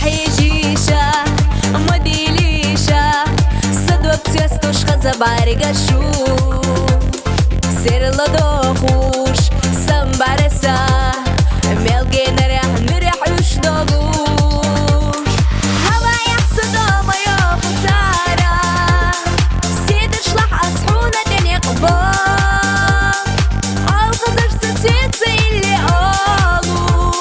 حيجيشة مديليشة صدوة بتيستوش خزباري قشو سير لدوخوش سنبارسة ملقي نريح وشدوغوش هوا يحصدو ما ياخو تارا سيد شلح أصحونا دنيا قبار الغزر ستيت اللي قالو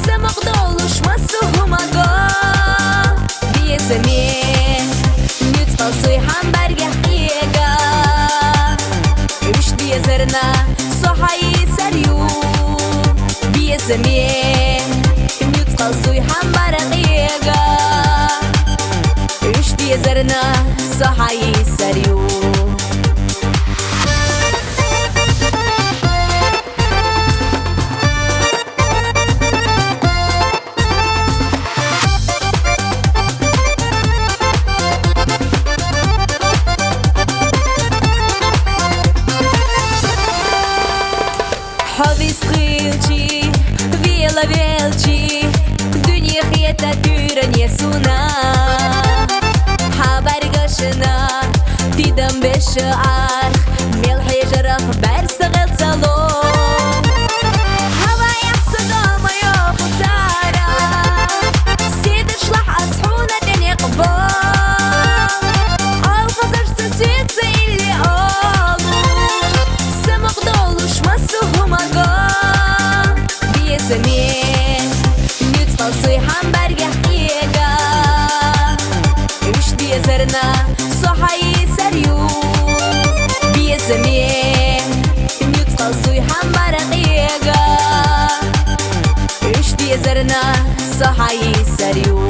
سمق دولوش مسوهم أقار بيزمين نتقصي حنبرق حقيقة بيزرنا صحي سريو بيزمين نتقصي حنبرق حقيقة بيزرنا صحي سريو حظي سخيلتي فيلا فيلتي دنيا خيتا تورن يسونا حبر قشنا تيدم بالشعار ملحي جرح برسغل صالون هوا يحصد ما ياخو تارا سيد شلح أصحونا دنيا قبار الغزر ستيت اللي قالو سمق دولوش مسوهم أقار بيزمين نتقصي حنبرق حقيقة وش بيزرنا صحي سريو بيزمين نتقصي حنبرق حقيقة وش بيزرنا صحي سريو